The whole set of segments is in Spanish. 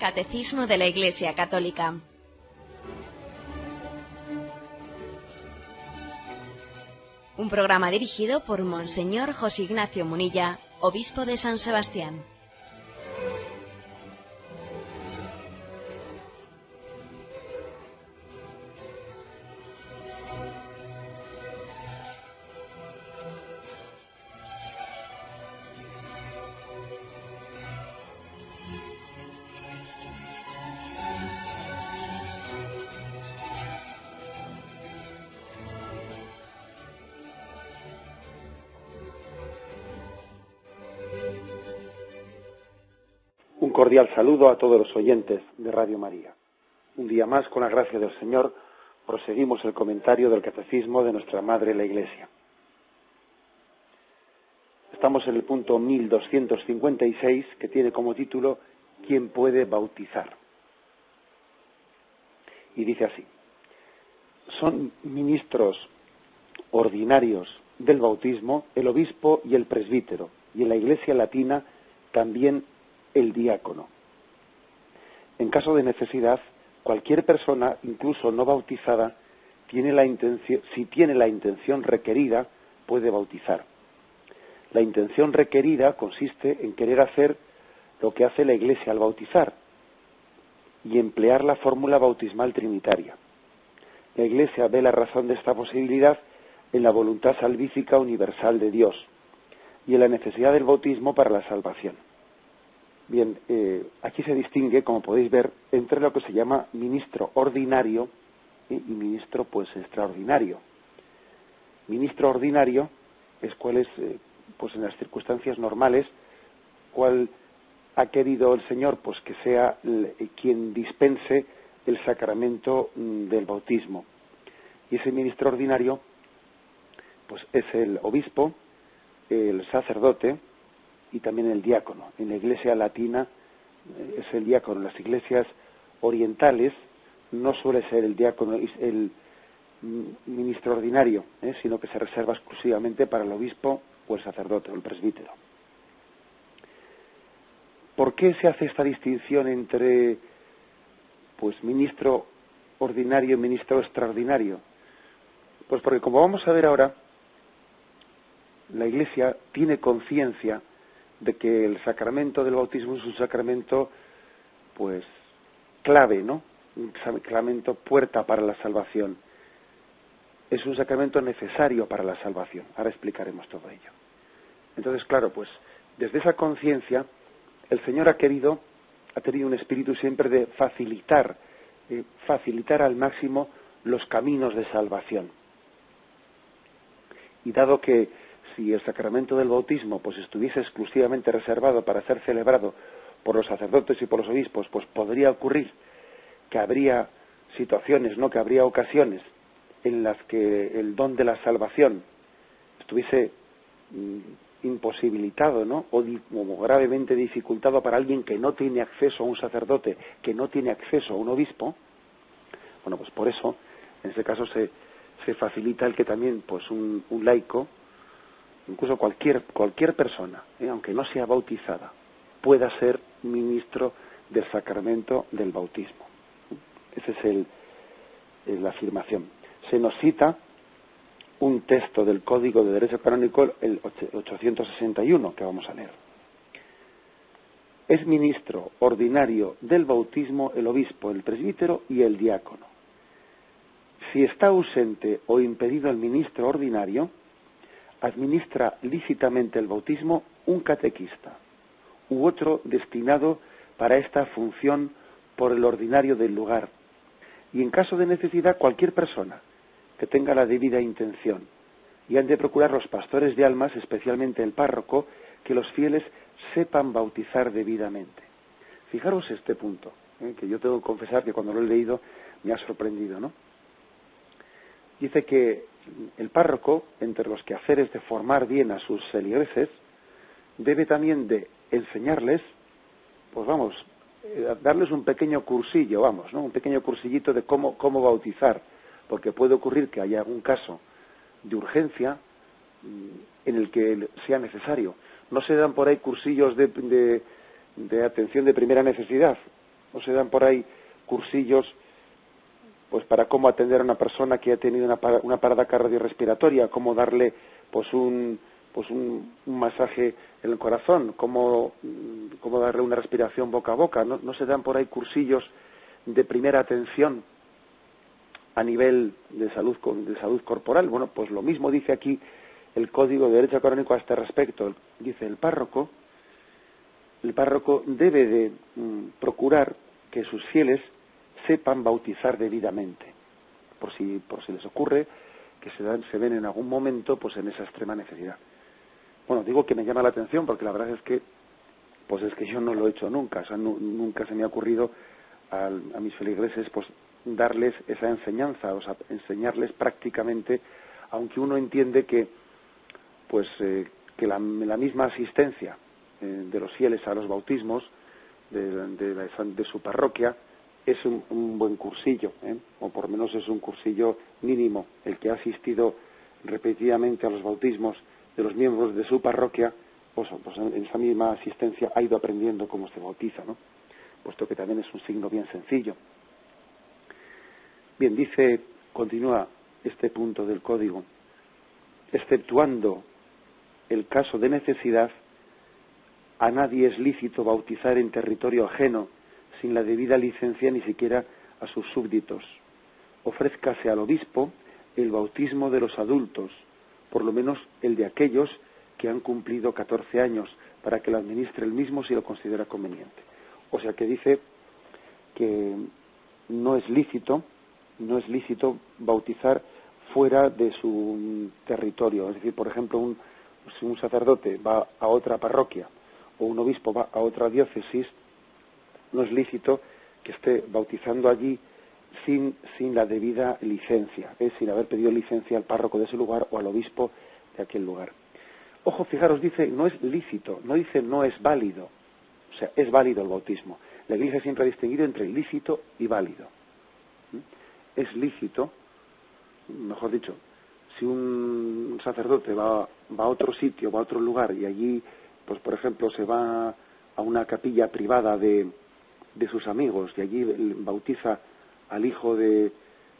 Catecismo de la Iglesia Católica. Un programa dirigido por Monseñor José Ignacio Munilla, obispo de San Sebastián. Un cordial saludo a todos los oyentes de Radio María. Un día más, con la gracia del Señor, proseguimos el comentario del Catecismo de nuestra Madre la Iglesia. Estamos en el punto 1256, que tiene como título ¿Quién puede bautizar? Y dice así: son ministros ordinarios del bautismo el obispo y el presbítero, y en la Iglesia latina también el diácono. En caso de necesidad, cualquier persona, incluso no bautizada, si tiene la intención requerida, puede bautizar. La intención requerida consiste en querer hacer lo que hace la Iglesia al bautizar y emplear la fórmula bautismal trinitaria. La Iglesia ve la razón de esta posibilidad en la voluntad salvífica universal de Dios y en la necesidad del bautismo para la salvación. Bien, aquí se distingue, como podéis ver, entre lo que se llama ministro ordinario y ministro, pues, extraordinario. Ministro ordinario es cuál es, pues, en las circunstancias normales, cuál ha querido el Señor, pues, que sea quien dispense el sacramento del bautismo. Y ese ministro ordinario, pues, es el obispo, el sacerdote y también el diácono. En la Iglesia latina es el diácono. En las iglesias orientales no suele ser el diácono el ministro ordinario, sino que se reserva exclusivamente para el obispo o el sacerdote o el presbítero. ¿Por qué se hace esta distinción entre, pues, ministro ordinario y ministro extraordinario? Pues porque, como vamos a ver ahora, la Iglesia tiene conciencia de que el sacramento del bautismo es un sacramento, pues, clave, ¿no? Un sacramento puerta para la salvación. Es un sacramento necesario para la salvación. Ahora explicaremos todo ello. Entonces, claro, pues, desde esa conciencia, el Señor ha tenido un espíritu siempre de facilitar al máximo los caminos de salvación. Y dado que si el sacramento del bautismo, pues, estuviese exclusivamente reservado para ser celebrado por los sacerdotes y por los obispos, pues podría ocurrir que habría situaciones, ¿no?, que habría ocasiones en las que el don de la salvación estuviese imposibilitado, ¿no?, o gravemente dificultado para alguien que no tiene acceso a un sacerdote, que no tiene acceso a un obispo. Bueno, pues por eso, en ese caso se facilita el que también, pues, un laico, incluso cualquier persona, aunque no sea bautizada, pueda ser ministro del sacramento del bautismo. Esa es la afirmación. Se nos cita un texto del Código de Derecho Canónico, el 861, que vamos a leer. Es ministro ordinario del bautismo el obispo, el presbítero y el diácono. Si está ausente o impedido el ministro ordinario, administra lícitamente el bautismo un catequista u otro destinado para esta función por el ordinario del lugar, y en caso de necesidad cualquier persona que tenga la debida intención, y han de procurar los pastores de almas, especialmente el párroco, que los fieles sepan bautizar debidamente. Fijaros este punto, que yo tengo que confesar que cuando lo he leído me ha sorprendido, ¿no? Dice que el párroco, entre los quehaceres de formar bien a sus feligreses, debe también de enseñarles, pues vamos, darles un pequeño cursillo, vamos, ¿no?, un pequeño cursillito de cómo bautizar, porque puede ocurrir que haya un caso de urgencia en el que sea necesario. No se dan por ahí cursillos de atención de primera necesidad, No se dan por ahí cursillos pues para cómo atender a una persona que ha tenido una parada cardiorrespiratoria, cómo darle pues un masaje en el corazón, cómo darle una respiración boca a boca. No se dan por ahí cursillos de primera atención a nivel de salud corporal. Bueno, pues lo mismo dice aquí el Código de Derecho Canónico a este respecto. Dice el párroco debe de procurar que sus fieles sepan bautizar debidamente, por si les ocurre que se ven en algún momento pues en esa extrema necesidad. Bueno, digo que me llama la atención porque la verdad es que yo no lo he hecho nunca, o sea, nunca se me ha ocurrido a mis feligreses pues darles esa enseñanza, o sea, enseñarles prácticamente, aunque uno entiende que la misma asistencia de los fieles a los bautismos de su parroquia es un buen cursillo, o por lo menos es un cursillo mínimo. El que ha asistido repetidamente a los bautismos de los miembros de su parroquia, pues en esa misma asistencia ha ido aprendiendo cómo se bautiza, ¿no? Puesto que también es un signo bien sencillo. Bien, continúa este punto del código, exceptuando el caso de necesidad, a nadie es lícito bautizar en territorio ajeno, sin la debida licencia ni siquiera a sus súbditos. Ofrézcase al obispo el bautismo de los adultos, por lo menos el de aquellos que han cumplido 14 años, para que lo administre él mismo si lo considera conveniente. O sea que dice que no es lícito bautizar fuera de su territorio. Es decir, por ejemplo, si un sacerdote va a otra parroquia o un obispo va a otra diócesis, no es lícito que esté bautizando allí sin la debida licencia, sin haber pedido licencia al párroco de ese lugar o al obispo de aquel lugar. Ojo, fijaros, dice no es lícito, no dice no es válido. O sea, es válido el bautismo. La Iglesia siempre ha distinguido entre lícito y válido. Es lícito, mejor dicho, si un sacerdote va a otro sitio, va a otro lugar y allí, pues por ejemplo, se va a una capilla privada de sus amigos y allí bautiza al hijo de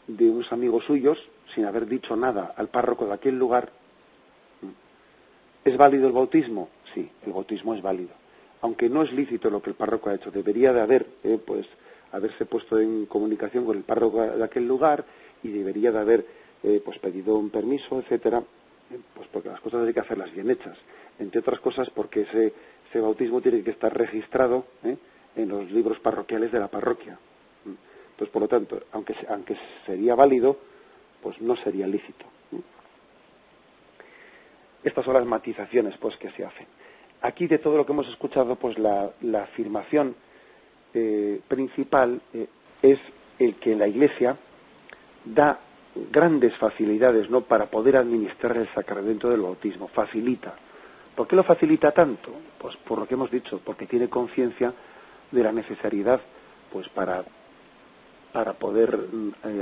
unos amigos suyos sin haber dicho nada al párroco de aquel lugar, ¿es válido el bautismo? Sí, el bautismo es válido. Aunque no es lícito lo que el párroco ha hecho, debería de haberse puesto en comunicación con el párroco de aquel lugar y debería de haber pedido un permiso, etcétera, pues porque las cosas hay que hacerlas bien hechas. Entre otras cosas porque ese bautismo tiene que estar registrado en los libros parroquiales de la parroquia. Entonces, por lo tanto, aunque sería válido, pues no sería lícito. Estas son las matizaciones pues que se hacen. Aquí, de todo lo que hemos escuchado, pues la afirmación principal es el que la Iglesia da grandes facilidades, ¿no?, para poder administrar el sacramento del bautismo. Facilita. ¿Por qué lo facilita tanto? Pues por lo que hemos dicho, porque tiene conciencia de la necesidad, pues para poder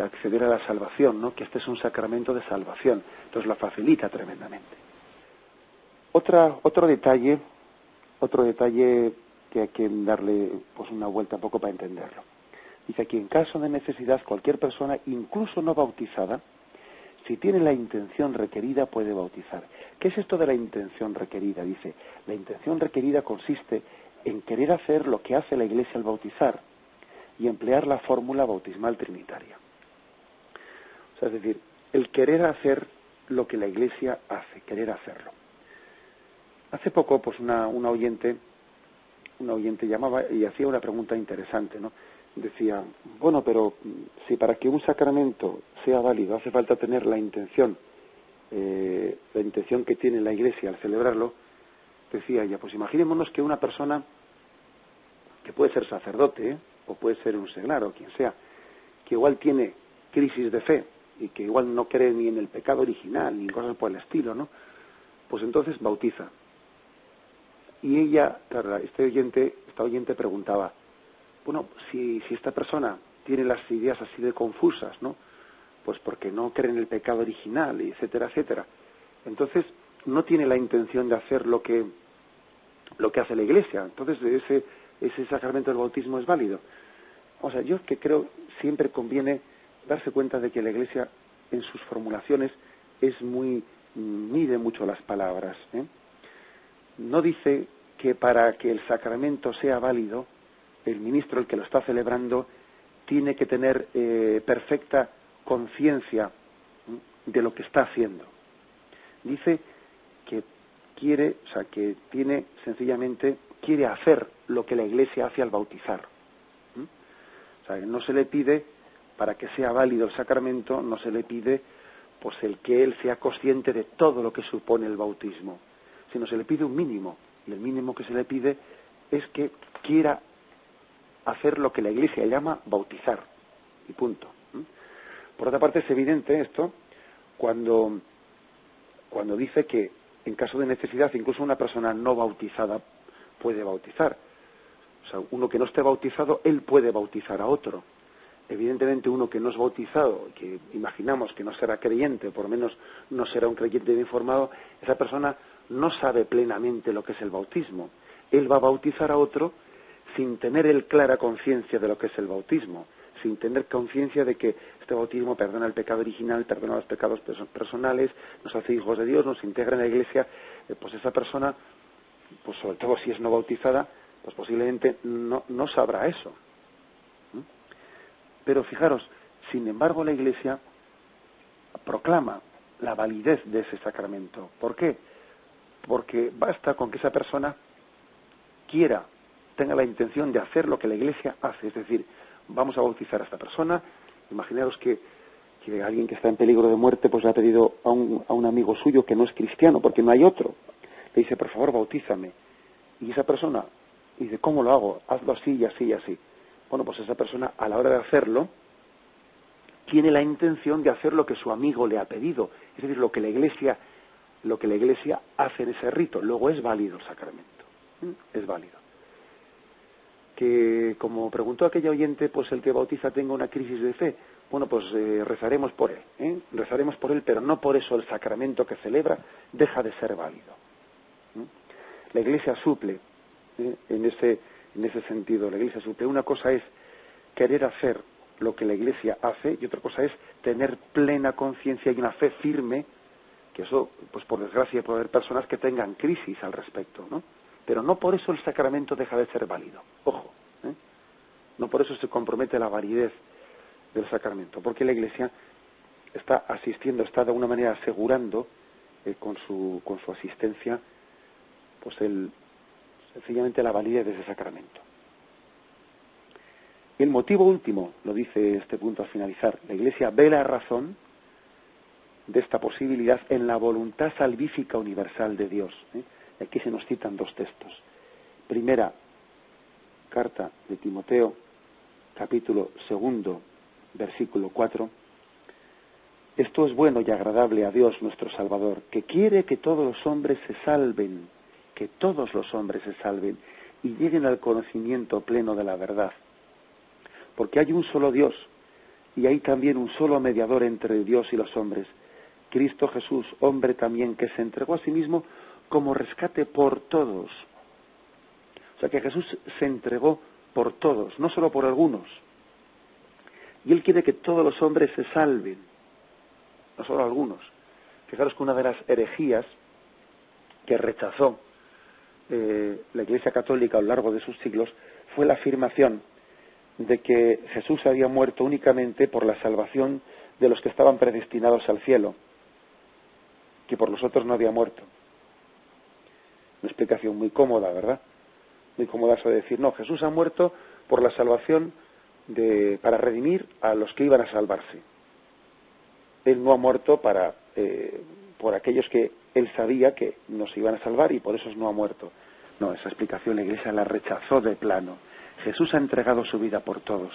acceder a la salvación, ¿no?, que este es un sacramento de salvación. Entonces la facilita tremendamente. Otro detalle que hay que darle pues una vuelta un poco para entenderlo. Dice aquí, en caso de necesidad, cualquier persona, incluso no bautizada, si tiene la intención requerida, puede bautizar. ¿Qué es esto de la intención requerida? Dice, la intención requerida consiste en querer hacer lo que hace la Iglesia al bautizar y emplear la fórmula bautismal trinitaria. O sea, es decir, el querer hacer lo que la Iglesia hace, querer hacerlo. Hace poco, pues una oyente llamaba y hacía una pregunta interesante, ¿no? Decía, bueno, pero si para que un sacramento sea válido hace falta tener la intención que tiene la Iglesia al celebrarlo, decía ella, pues imaginémonos que una persona que puede ser sacerdote, o puede ser un seglar o quien sea, que igual tiene crisis de fe y que igual no cree ni en el pecado original ni en cosas por el estilo, ¿no? Pues entonces bautiza. Y ella, esta oyente preguntaba, bueno, si esta persona tiene las ideas así de confusas, ¿no?, pues porque no cree en el pecado original, etcétera, etcétera, entonces no tiene la intención de hacer lo que hace la Iglesia, entonces ese sacramento del bautismo es válido. O sea, yo es que creo siempre conviene darse cuenta de que la Iglesia en sus formulaciones mide mucho las palabras, ¿eh? No dice que para que el sacramento sea válido, el ministro, el que lo está celebrando, tiene que tener perfecta conciencia de lo que está haciendo. Dice que quiere hacer lo que la Iglesia hace al bautizar. O sea, no se le pide, para que sea válido el sacramento, no se le pide pues el que él sea consciente de todo lo que supone el bautismo, sino se le pide un mínimo, y el mínimo que se le pide es que quiera hacer lo que la Iglesia llama bautizar, y punto. Por otra parte, es evidente esto cuando dice que en caso de necesidad incluso una persona no bautizada puede bautizar. O sea, uno que no esté bautizado, él puede bautizar a otro. Evidentemente uno que no es bautizado, que imaginamos que no será creyente, por lo menos no será un creyente bien informado, esa persona no sabe plenamente lo que es el bautismo. Él va a bautizar a otro sin tener él clara conciencia de lo que es el bautismo, sin tener conciencia de que este bautismo perdona el pecado original, perdona los pecados personales, nos hace hijos de Dios, nos integra en la Iglesia. Pues esa persona, pues sobre todo si es no bautizada, pues posiblemente no sabrá eso. Pero fijaros, sin embargo la Iglesia proclama la validez de ese sacramento. ¿Por qué? Porque basta con que esa persona tenga la intención de hacer lo que la Iglesia hace, es decir, vamos a bautizar a esta persona. Imaginaros que alguien que está en peligro de muerte pues le ha pedido a un amigo suyo que no es cristiano, porque no hay otro. Le dice, por favor, bautízame. Y esa persona dice, ¿cómo lo hago? Hazlo así y así y así. Bueno, pues esa persona, a la hora de hacerlo, tiene la intención de hacer lo que su amigo le ha pedido. Es decir, lo que la Iglesia hace en ese rito. Luego es válido el sacramento. Es válido. Que, como preguntó aquella oyente, pues el que bautiza tenga una crisis de fe. Bueno, pues rezaremos por él. Rezaremos por él, pero no por eso el sacramento que celebra deja de ser válido. La Iglesia suple en ese sentido. La Iglesia suple. Una cosa es querer hacer lo que la Iglesia hace y otra cosa es tener plena conciencia y una fe firme, que eso, pues por desgracia puede haber personas que tengan crisis al respecto, ¿no? Pero no por eso el sacramento deja de ser válido. Ojo, no por eso se compromete la validez del sacramento, porque la Iglesia está asistiendo, está de alguna manera asegurando con su asistencia, pues sencillamente la validez de ese sacramento. Y el motivo último, lo dice este punto al finalizar, la Iglesia ve la razón de esta posibilidad en la voluntad salvífica universal de Dios. Aquí se nos citan dos textos. Primera carta de Timoteo, capítulo 2, versículo 4. Esto es bueno y agradable a Dios nuestro Salvador, que quiere que todos los hombres se salven, y lleguen al conocimiento pleno de la verdad. Porque hay un solo Dios, y hay también un solo mediador entre Dios y los hombres, Cristo Jesús, hombre también, que se entregó a sí mismo como rescate por todos. O sea que Jesús se entregó por todos, no solo por algunos. Y Él quiere que todos los hombres se salven, no solo algunos. Fijaros que una de las herejías que rechazó la Iglesia Católica a lo largo de sus siglos fue la afirmación de que Jesús había muerto únicamente por la salvación de los que estaban predestinados al cielo, que por los otros no había muerto. Una explicación muy cómoda, ¿verdad? Muy cómoda eso de decir, no, Jesús ha muerto por la salvación para redimir a los que iban a salvarse. Él no ha muerto por aquellos que Él sabía que nos iban a salvar y por eso no ha muerto. No, esa explicación la Iglesia la rechazó de plano. Jesús ha entregado su vida por todos.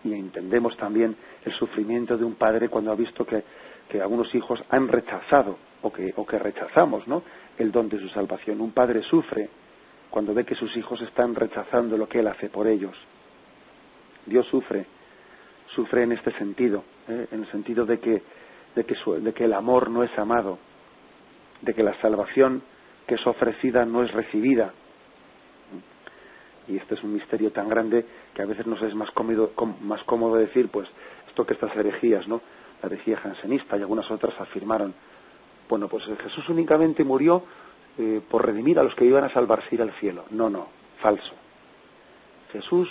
Y entendemos también el sufrimiento de un padre cuando ha visto que algunos hijos han rechazado o que rechazamos, ¿no?, el don de su salvación. Un padre sufre cuando ve que sus hijos están rechazando lo que él hace por ellos. Dios sufre en este sentido, en el sentido de que el amor no es amado, de que la salvación que es ofrecida no es recibida. Y este es un misterio tan grande que a veces nos es más cómodo decir, pues, esto que estas herejías, ¿no? La herejía jansenista y algunas otras afirmaron, bueno, pues Jesús únicamente murió por redimir a los que iban a salvarse ir al cielo. No, falso. Jesús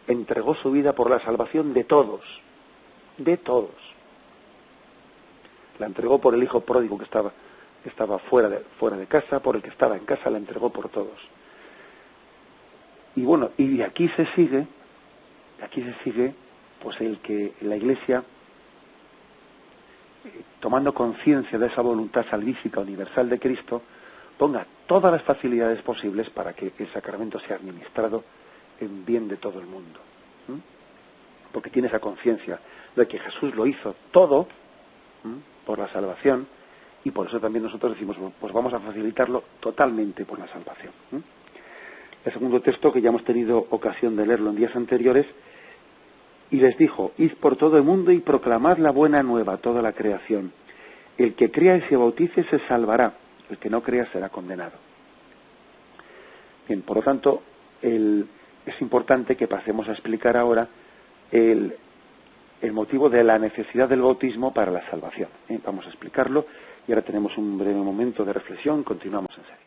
entregó su vida por la salvación de todos. La entregó por el hijo pródigo que estaba fuera de casa, por el que estaba en casa, la entregó por todos. Y bueno, y de aquí se sigue, pues el que la Iglesia, tomando conciencia de esa voluntad salvífica universal de Cristo, ponga todas las facilidades posibles para que el sacramento sea administrado en bien de todo el mundo. Porque tiene esa conciencia de que Jesús lo hizo todo por la salvación, y por eso también nosotros decimos, pues vamos a facilitarlo totalmente por la salvación. El segundo texto, que ya hemos tenido ocasión de leerlo en días anteriores, y les dijo, id por todo el mundo y proclamad la buena nueva a toda la creación. El que crea y se bautice se salvará, el que no crea será condenado. Bien, por lo tanto, es importante que pasemos a explicar ahora el motivo de la necesidad del bautismo para la salvación. Vamos a explicarlo y ahora tenemos un breve momento de reflexión, continuamos enseguida.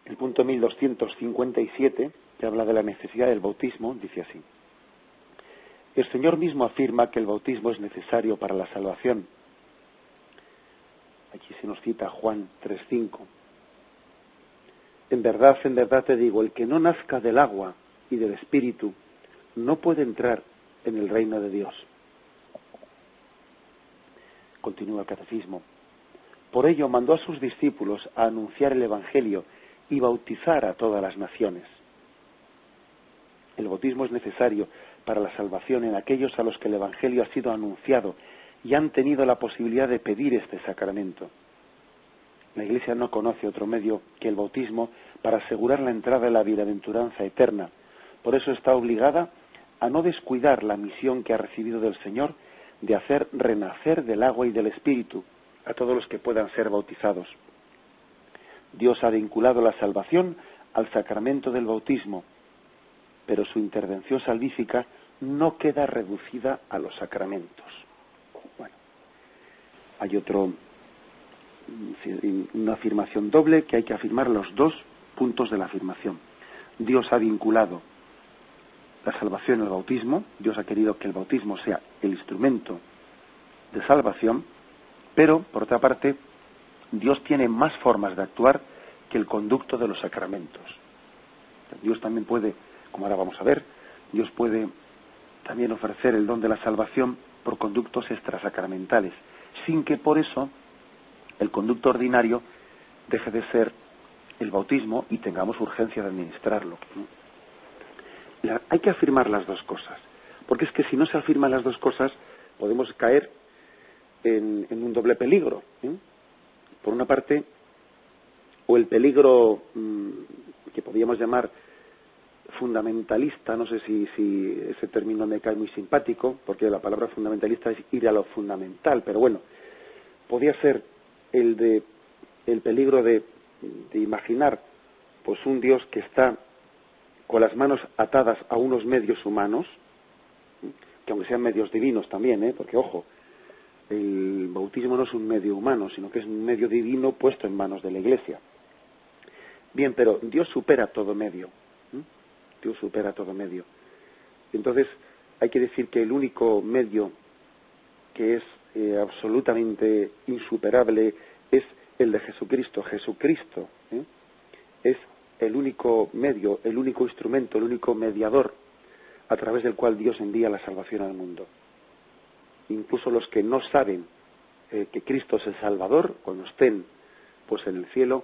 El punto 1257, que habla de la necesidad del bautismo, dice así. El Señor mismo afirma que el bautismo es necesario para la salvación. Aquí se nos cita Juan 3:5. En verdad te digo, el que no nazca del agua y del Espíritu no puede entrar en el reino de Dios. Continúa el catecismo. Por ello mandó a sus discípulos a anunciar el Evangelio y bautizar a todas las naciones. El bautismo es necesario para la salvación en aquellos a los que el Evangelio ha sido anunciado y han tenido la posibilidad de pedir este sacramento. La Iglesia no conoce otro medio que el bautismo para asegurar la entrada en la bienaventuranza eterna. Por eso está obligada a no descuidar la misión que ha recibido del Señor de hacer renacer del agua y del Espíritu a todos los que puedan ser bautizados. Dios ha vinculado la salvación al sacramento del bautismo, pero su intervención salvífica no queda reducida a los sacramentos. Bueno, hay una afirmación doble, que hay que afirmar los dos puntos de la afirmación. Dios ha vinculado la salvación al bautismo, Dios ha querido que el bautismo sea el instrumento de salvación, pero, por otra parte, Dios tiene más formas de actuar que el conducto de los sacramentos. Dios también puede, como ahora vamos a ver, Dios puede también ofrecer el don de la salvación por conductos extrasacramentales, sin que por eso el conducto ordinario deje de ser el bautismo y tengamos urgencia de administrarlo. Hay que afirmar las dos cosas, porque es que si no se afirman las dos cosas, podemos caer en un doble peligro. Por una parte, o el peligro que podríamos llamar fundamentalista, no sé si ese término me cae muy simpático, porque la palabra fundamentalista es ir a lo fundamental, pero bueno, podría ser el peligro de imaginar pues un Dios que está con las manos atadas a unos medios humanos, que aunque sean medios divinos también, porque ojo, el bautismo no es un medio humano, sino que es un medio divino puesto en manos de la Iglesia. Bien, pero Dios supera todo medio. Dios supera todo medio. Entonces, hay que decir que el único medio que es absolutamente insuperable es el de Jesucristo. Jesucristo es el único medio, el único instrumento, el único mediador a través del cual Dios envía la salvación al mundo. Incluso los que no saben que Cristo es el Salvador, cuando estén pues en el cielo,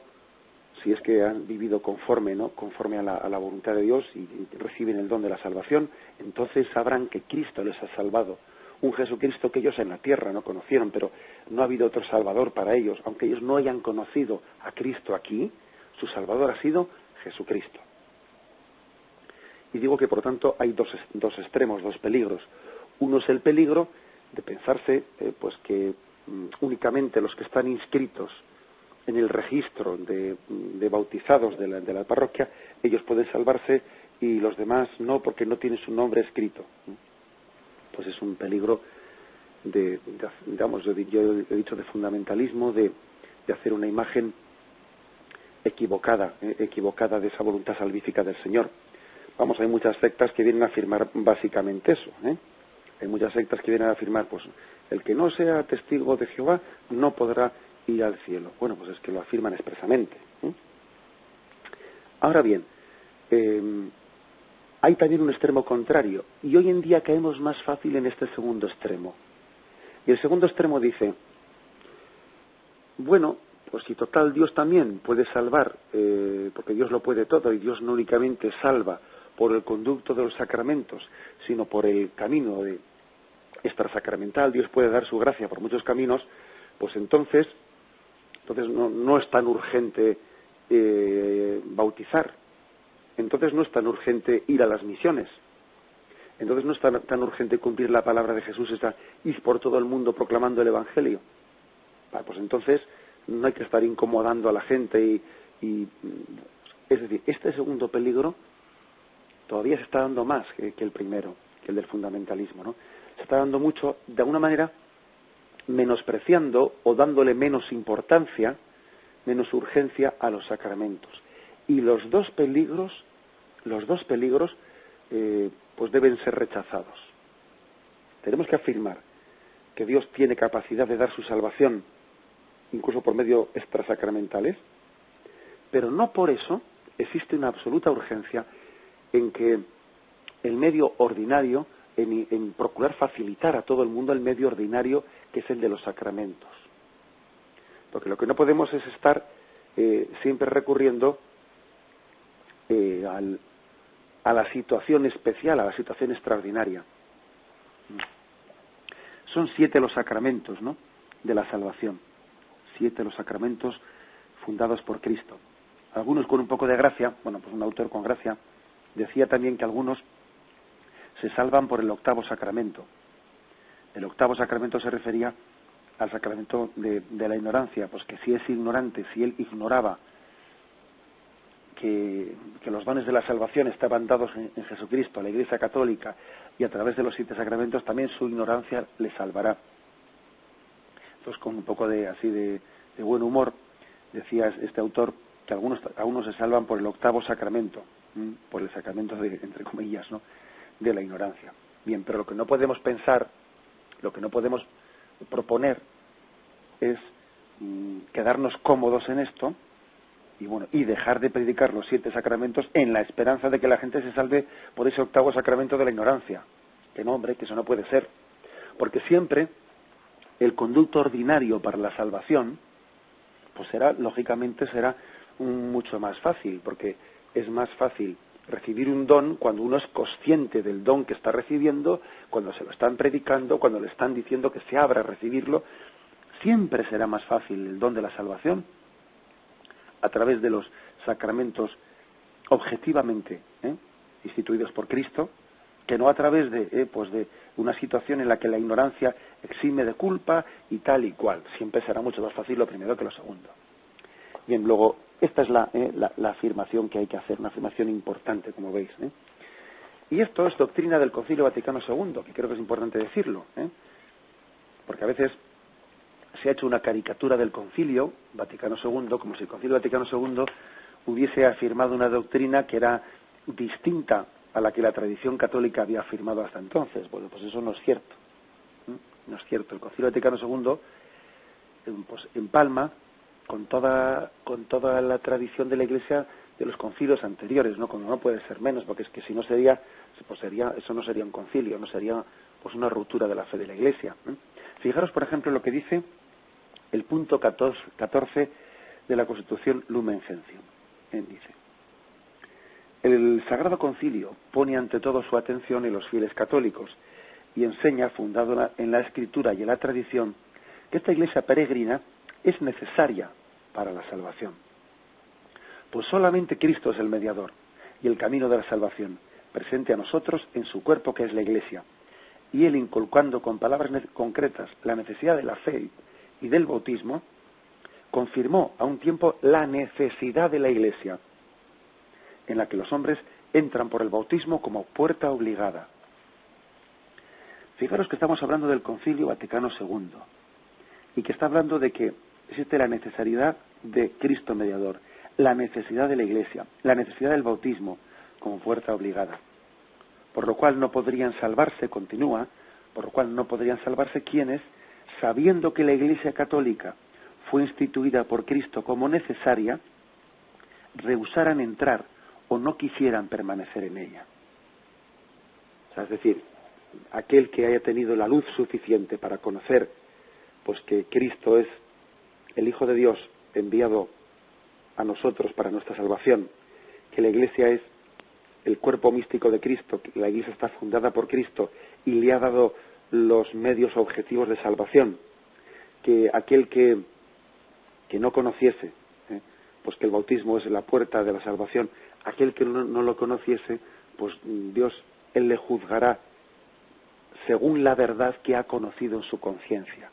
si es que han vivido conforme a la voluntad de Dios y reciben el don de la salvación, entonces sabrán que Cristo les ha salvado. Un Jesucristo que ellos en la tierra no conocieron, pero no ha habido otro Salvador para ellos. Aunque ellos no hayan conocido a Cristo aquí, su Salvador ha sido Jesucristo. Y digo que por tanto hay dos extremos, dos peligros. Uno es el peligro de pensarse pues que únicamente los que están inscritos en el registro de bautizados de la parroquia, ellos pueden salvarse y los demás no, porque no tienen su nombre escrito. Pues es un peligro digamos, yo he dicho de fundamentalismo, de hacer una imagen equivocada de esa voluntad salvífica del Señor. Vamos, hay muchas sectas que vienen a afirmar básicamente eso. Hay muchas sectas que vienen a afirmar, pues, el que no sea testigo de Jehová no podrá ir al cielo. Bueno, pues es que lo afirman expresamente. Ahora bien, hay también un extremo contrario, y hoy en día caemos más fácil en este segundo extremo. Y el segundo extremo dice, bueno, pues si total Dios también puede salvar, porque Dios lo puede todo, y Dios no únicamente salva por el conducto de los sacramentos, sino por el camino extrasacramental, Dios puede dar su gracia por muchos caminos, pues entonces no es tan urgente bautizar, entonces no es tan urgente ir a las misiones, entonces no es tan urgente cumplir la palabra de Jesús, ir por todo el mundo proclamando el Evangelio. Pues entonces no hay que estar incomodando a la gente es decir, este segundo peligro todavía se está dando más que el primero, que el del fundamentalismo, ¿no? Se está dando mucho, de alguna manera, menospreciando o dándole menos importancia, menos urgencia a los sacramentos. Y los dos peligros, pues deben ser rechazados. Tenemos que afirmar que Dios tiene capacidad de dar su salvación, incluso por medio extrasacramentales, pero no por eso existe una absoluta urgencia en que el medio ordinario, en procurar facilitar a todo el mundo el medio ordinario que es el de los sacramentos. Porque lo que no podemos es estar siempre recurriendo a la situación especial, a la situación extraordinaria. Son 7 los sacramentos, ¿no?, de la salvación. 7 los sacramentos fundados por Cristo. Algunos con un poco de gracia, bueno, pues un autor con gracia, decía también que algunos se salvan por el 8º sacramento. El 8º sacramento se refería al sacramento de la ignorancia, pues que si es ignorante, si él ignoraba que los dones de la salvación estaban dados en Jesucristo, a la Iglesia Católica, y a través de los 7 sacramentos, también su ignorancia le salvará. Entonces, con un poco de buen humor, decía este autor que algunos se salvan por el 8º sacramento, por el sacramento entre comillas, ¿no?, de la ignorancia. Bien, pero lo que no podemos pensar, lo que no podemos proponer es quedarnos cómodos en esto y dejar de predicar los 7 sacramentos en la esperanza de que la gente se salve por ese 8º sacramento de la ignorancia. Que no, hombre, que eso no puede ser. Porque siempre el conducto ordinario para la salvación, pues lógicamente será mucho más fácil, porque es más fácil recibir un don cuando uno es consciente del don que está recibiendo, cuando se lo están predicando, cuando le están diciendo que se abra a recibirlo. Siempre será más fácil el don de la salvación a través de los sacramentos objetivamente instituidos por Cristo, que no a través de una situación en la que la ignorancia exime de culpa y tal y cual. Siempre será mucho más fácil lo primero que lo segundo. Bien, luego, esta es la afirmación que hay que hacer, una afirmación importante, como veis. Y esto es doctrina del Concilio Vaticano II, que creo que es importante decirlo, porque a veces se ha hecho una caricatura del Concilio Vaticano II, como si el Concilio Vaticano II hubiese afirmado una doctrina que era distinta a la que la tradición católica había afirmado hasta entonces. Bueno, pues eso no es cierto. No es cierto. El Concilio Vaticano II pues empalma con toda la tradición de la Iglesia de los concilios anteriores, ¿no? Como no puede ser menos, porque es que si no eso no sería un concilio, no sería pues una ruptura de la fe de la Iglesia. Fijaros, por ejemplo, lo que dice el punto 14 de la Constitución Lumen Gentium. Dice: el Sagrado Concilio pone ante todo su atención en los fieles católicos y enseña, fundado en la Escritura y en la tradición, que esta Iglesia peregrina es necesaria para la salvación. Pues solamente Cristo es el mediador y el camino de la salvación, presente a nosotros en su cuerpo que es la Iglesia, y él, inculcando con palabras concretas la necesidad de la fe y del bautismo, confirmó a un tiempo la necesidad de la Iglesia, en la que los hombres entran por el bautismo como puerta obligada. Fijaros que estamos hablando del Concilio Vaticano II, y que está hablando de que existe la necesidad de Cristo mediador, la necesidad de la Iglesia, la necesidad del bautismo como puerta obligada. Por lo cual no podrían salvarse, continúa, por lo cual no podrían salvarse quienes, sabiendo que la Iglesia Católica fue instituida por Cristo como necesaria, rehusaran entrar o no quisieran permanecer en ella. O sea, es decir, aquel que haya tenido la luz suficiente para conocer pues que Cristo es el Hijo de Dios enviado a nosotros para nuestra salvación, que la Iglesia es el cuerpo místico de Cristo, que la Iglesia está fundada por Cristo y le ha dado los medios objetivos de salvación, que aquel que no conociese, pues que el bautismo es la puerta de la salvación, aquel que no lo conociese, pues Dios, él le juzgará según la verdad que ha conocido en su conciencia.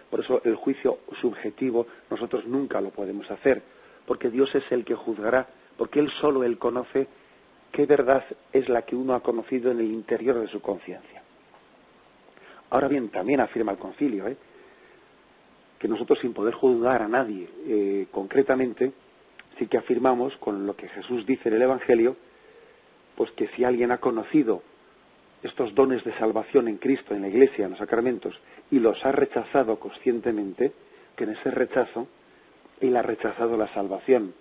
Por eso el juicio subjetivo nosotros nunca lo podemos hacer, porque Dios es el que juzgará, porque Él conoce qué verdad es la que uno ha conocido en el interior de su conciencia. Ahora bien, también afirma el concilio, que nosotros, sin poder juzgar a nadie concretamente, sí que afirmamos con lo que Jesús dice en el Evangelio, pues que si alguien ha conocido estos dones de salvación en Cristo, en la Iglesia, en los sacramentos, y los ha rechazado conscientemente, que en ese rechazo él ha rechazado la salvación.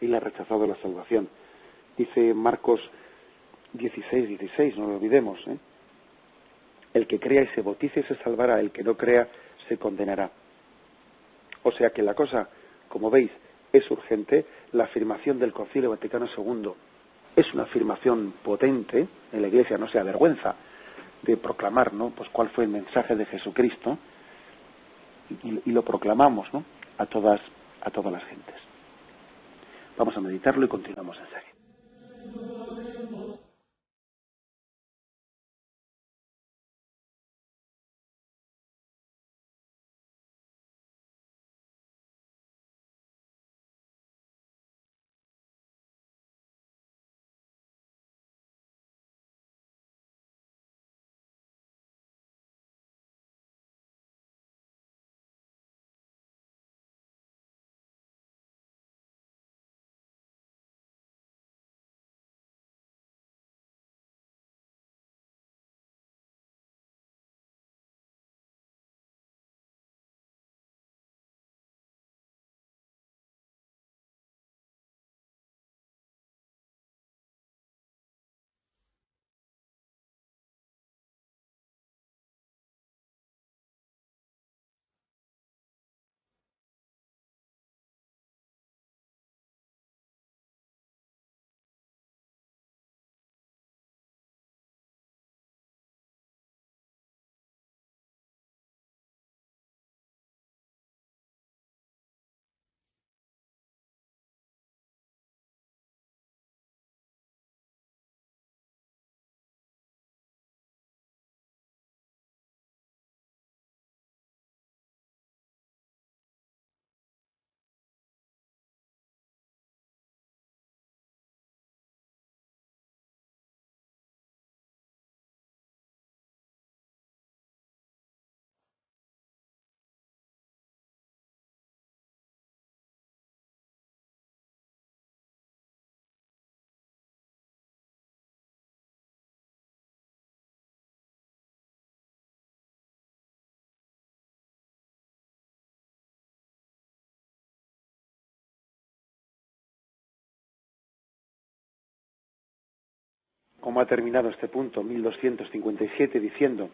Él ha rechazado la salvación. Dice Marcos 16, no lo olvidemos. El que crea y se bautice se salvará, el que no crea se condenará. O sea que la cosa, como veis, es urgente. La afirmación del Concilio Vaticano II es una afirmación potente. En la Iglesia no se avergüenza de proclamar, ¿no?, pues cuál fue el mensaje de Jesucristo, y lo proclamamos, ¿no?, a todas las gentes. Vamos a meditarlo y continuamos enseguida. cómo ha terminado este punto 1257 diciendo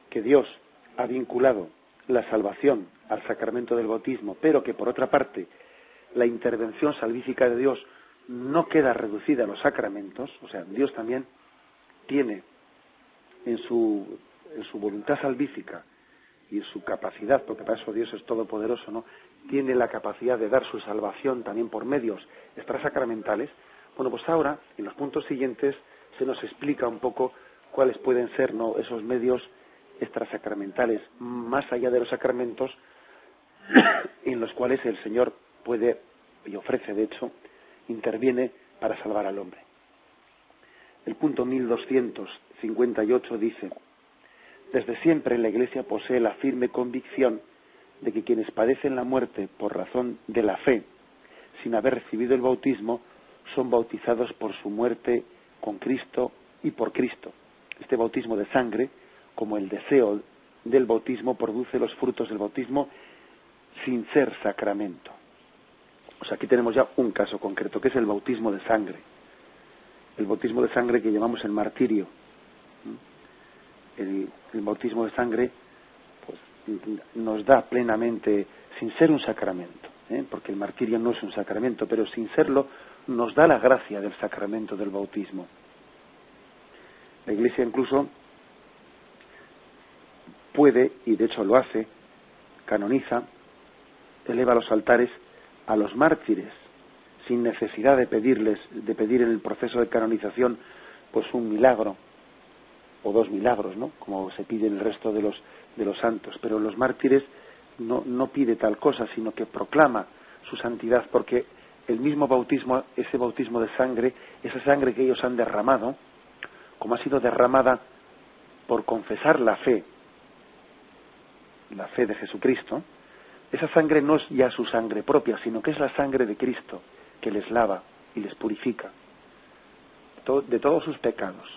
que Dios ha vinculado la salvación al sacramento del bautismo, pero que por otra parte la intervención salvífica de Dios no queda reducida a los sacramentos, o sea, Dios también tiene en su voluntad salvífica y en su capacidad, porque para eso Dios es todopoderoso, ¿no? Tiene la capacidad de dar su salvación también por medios extrasacramentales. Bueno, pues ahora, en los puntos siguientes, se nos explica un poco cuáles pueden ser, ¿no?, esos medios extrasacramentales, más allá de los sacramentos, en los cuales el Señor puede, y ofrece, de hecho, interviene para salvar al hombre. El punto 1258 dice: desde siempre la Iglesia posee la firme convicción de que quienes padecen la muerte por razón de la fe, sin haber recibido el bautismo, son bautizados por su muerte con Cristo y por Cristo. Este bautismo de sangre, como el deseo del bautismo, produce los frutos del bautismo sin ser sacramento. O sea, aquí tenemos ya un caso concreto, que es el bautismo de sangre. El bautismo de sangre que llamamos el martirio. El bautismo de sangre pues nos da plenamente, sin ser un sacramento, porque el martirio no es un sacramento, pero sin serlo nos da la gracia del sacramento del bautismo. La Iglesia incluso puede, y de hecho lo hace, canoniza, eleva a los altares a los mártires, sin necesidad de pedir en el proceso de canonización pues un milagro o dos milagros, ¿no?, como se pide en el resto de los santos. Pero los mártires no pide tal cosa, sino que proclama su santidad, porque el mismo bautismo, ese bautismo de sangre, esa sangre que ellos han derramado, como ha sido derramada por confesar la fe de Jesucristo, esa sangre no es ya su sangre propia, sino que es la sangre de Cristo, que les lava y les purifica de todos sus pecados.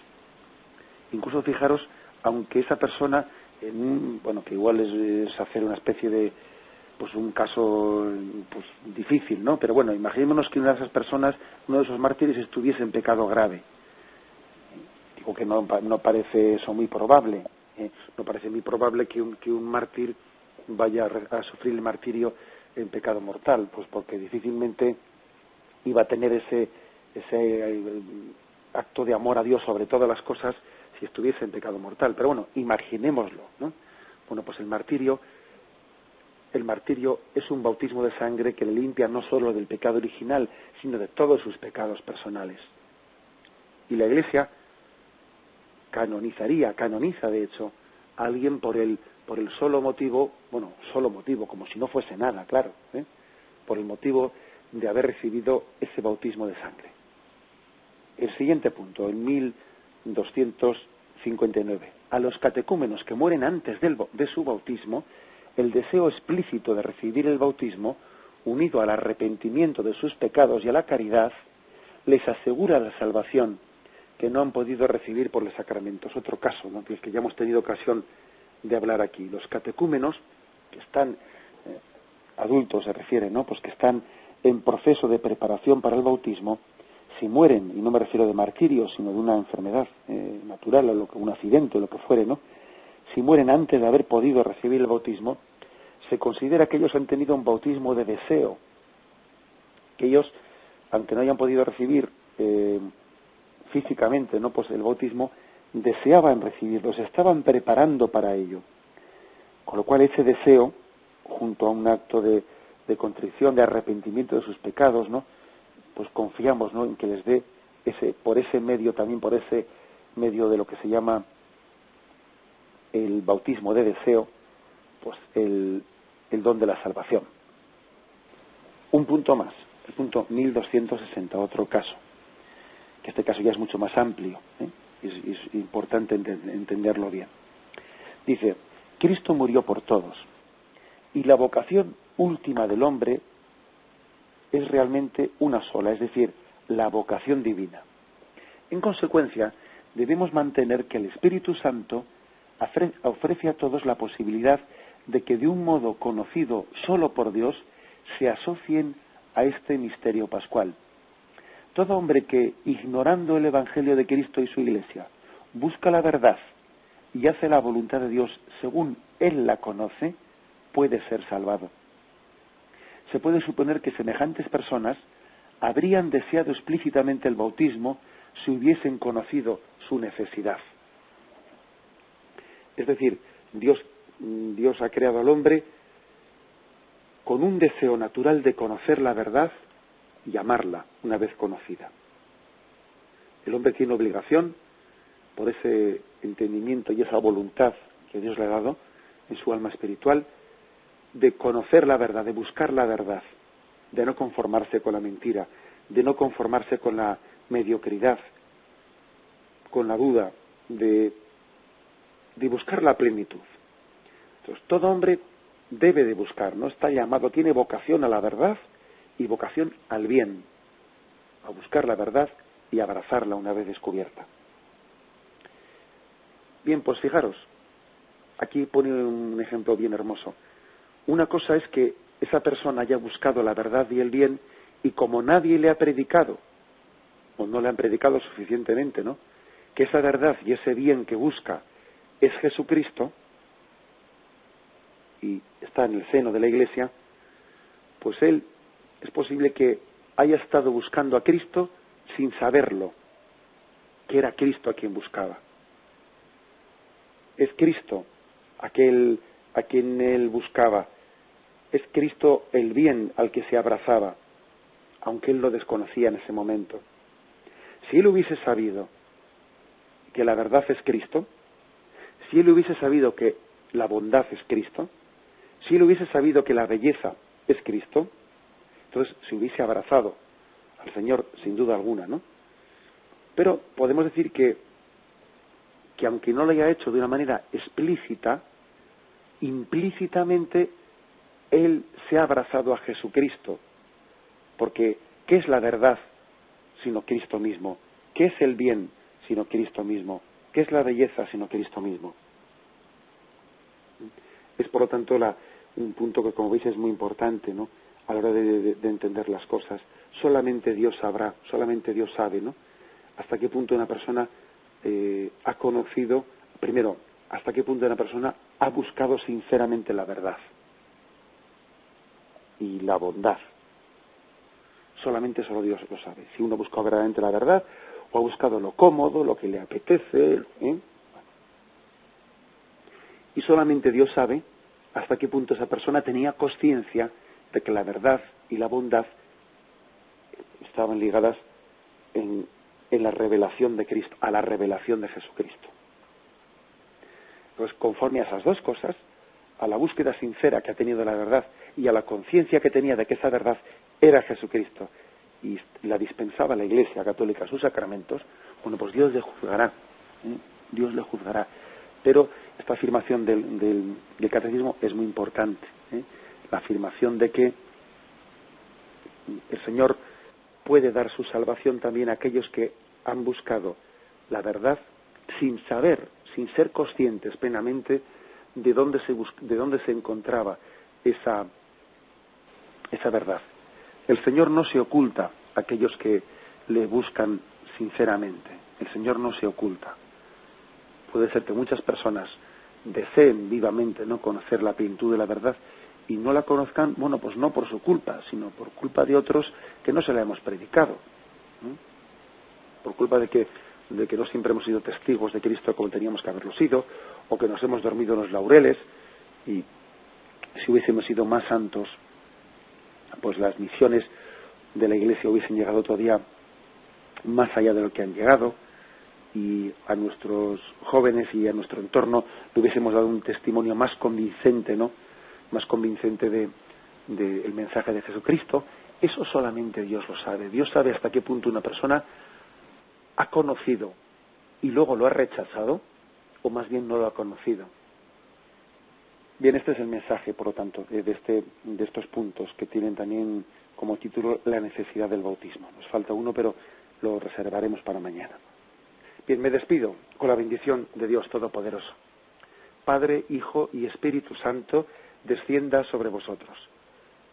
Incluso fijaros, aunque esa persona, que igual es hacer una especie de, pues un caso pues difícil, ¿no? Pero bueno, imaginémonos que una de esas personas, uno de esos mártires, estuviese en pecado grave. Digo que no parece eso muy probable. No parece muy probable que un mártir vaya a sufrir el martirio en pecado mortal, pues porque difícilmente iba a tener ese acto de amor a Dios sobre todas las cosas si estuviese en pecado mortal. Pero bueno, imaginémoslo, ¿no? Bueno, pues el martirio es un bautismo de sangre que le limpia no solo del pecado original, sino de todos sus pecados personales. Y la Iglesia canoniza de hecho a alguien por el solo motivo, como si no fuese nada, claro, por el motivo de haber recibido ese bautismo de sangre. El siguiente punto, el 1259. A los catecúmenos que mueren antes de su bautismo, el deseo explícito de recibir el bautismo, unido al arrepentimiento de sus pecados y a la caridad, les asegura la salvación que no han podido recibir por los sacramentos. Otro caso, ¿no?, del que ya hemos tenido ocasión de hablar aquí. Los catecúmenos que están, adultos se refiere, ¿no?, pues que están en proceso de preparación para el bautismo, si mueren, y no me refiero de martirio, sino de una enfermedad natural, o un accidente, o lo que fuere, ¿no?, si mueren antes de haber podido recibir el bautismo, se considera que ellos han tenido un bautismo de deseo, que ellos, aunque no hayan podido recibir físicamente, ¿no?, pues el bautismo, deseaban recibirlo, se estaban preparando para ello. Con lo cual ese deseo, junto a un acto de contrición, de arrepentimiento de sus pecados, ¿no?, pues confiamos, ¿no?, en que les dé por ese medio de lo que se llama el bautismo de deseo, pues el don de la salvación. Un punto más, el punto 1260, otro caso, que este caso ya es mucho más amplio, es importante entenderlo bien. Dice: Cristo murió por todos, y la vocación última del hombre es realmente una sola, es decir, la vocación divina. En consecuencia, debemos mantener que el Espíritu Santo ofrece a todos la posibilidad de que de un modo conocido solo por Dios se asocien a este misterio pascual. Todo hombre que, ignorando el Evangelio de Cristo y su Iglesia, busca la verdad y hace la voluntad de Dios según él la conoce, puede ser salvado. Se puede suponer que semejantes personas habrían deseado explícitamente el bautismo si hubiesen conocido su necesidad. Es decir, Dios ha creado al hombre con un deseo natural de conocer la verdad y amarla una vez conocida. El hombre tiene obligación, por ese entendimiento y esa voluntad que Dios le ha dado en su alma espiritual, de conocer la verdad, de buscar la verdad, de no conformarse con la mentira, de no conformarse con la mediocridad, con la duda, de buscar la plenitud. Entonces, todo hombre debe de buscar, no está llamado, tiene vocación a la verdad y vocación al bien, a buscar la verdad y abrazarla una vez descubierta. Bien, pues fijaros, aquí pone un ejemplo bien hermoso. Una cosa es que esa persona haya buscado la verdad y el bien, y como nadie le ha predicado, o no le han predicado suficientemente, ¿no?, que esa verdad y ese bien que busca es Jesucristo, y está en el seno de la Iglesia, pues él es posible que haya estado buscando a Cristo sin saberlo, que era Cristo a quien buscaba. Es Cristo a quien él buscaba. Es Cristo el bien al que se abrazaba, aunque él lo desconocía en ese momento. Si él hubiese sabido que la verdad es Cristo, si él hubiese sabido que la bondad es Cristo, si él hubiese sabido que la belleza es Cristo, entonces se hubiese abrazado al Señor sin duda alguna, ¿no? Pero podemos decir que aunque no lo haya hecho de una manera explícita, implícitamente él se ha abrazado a Jesucristo, porque ¿qué es la verdad sino Cristo mismo? ¿Qué es el bien sino Cristo mismo? ¿Qué es la belleza sino Cristo mismo? Es por lo tanto un punto que, como veis, es muy importante, ¿no?, a la hora de entender las cosas. Solamente Dios sabrá, solamente Dios sabe, ¿no?, hasta qué punto una persona ha conocido, primero, hasta qué punto una persona ha buscado sinceramente la verdad y la bondad. Solamente solo Dios lo sabe. Si uno busca verdaderamente la verdad, o ha buscado lo cómodo, lo que le apetece, y solamente Dios sabe hasta qué punto esa persona tenía conciencia de que la verdad y la bondad estaban ligadas en la revelación de Cristo, a la revelación de Jesucristo. Pues conforme a esas dos cosas, a la búsqueda sincera que ha tenido de la verdad y a la conciencia que tenía de que esa verdad era Jesucristo y la dispensaba la Iglesia Católica, sus sacramentos, bueno, pues Dios le juzgará, Dios le juzgará. Pero esta afirmación del catecismo es muy importante, la afirmación de que el Señor puede dar su salvación también a aquellos que han buscado la verdad sin saber, sin ser conscientes plenamente de dónde se encontraba esa verdad. El Señor no se oculta a aquellos que le buscan sinceramente. El Señor no se oculta. Puede ser que muchas personas deseen vivamente no conocer la plenitud de la verdad y no la conozcan, bueno, pues no por su culpa, sino por culpa de otros que no se la hemos predicado, ¿no? Por culpa de que no siempre hemos sido testigos de Cristo como teníamos que haberlo sido, o que nos hemos dormido en los laureles, y si hubiésemos sido más santos, pues las misiones de la Iglesia hubiesen llegado todavía más allá de lo que han llegado, y a nuestros jóvenes y a nuestro entorno le hubiésemos dado un testimonio más convincente, ¿no?, más convincente del mensaje de Jesucristo. Eso solamente Dios lo sabe. Dios sabe hasta qué punto una persona ha conocido y luego lo ha rechazado, o más bien no lo ha conocido. Bien, este es el mensaje, por lo tanto, de estos puntos que tienen también como título la necesidad del bautismo. Nos falta uno, pero lo reservaremos para mañana. Bien, me despido con la bendición de Dios Todopoderoso. Padre, Hijo y Espíritu Santo, descienda sobre vosotros.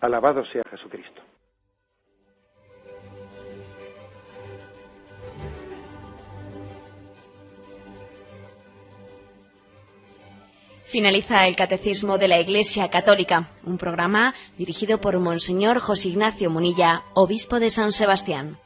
Alabado sea Jesucristo. Finaliza el Catecismo de la Iglesia Católica, un programa dirigido por Monseñor José Ignacio Munilla, obispo de San Sebastián.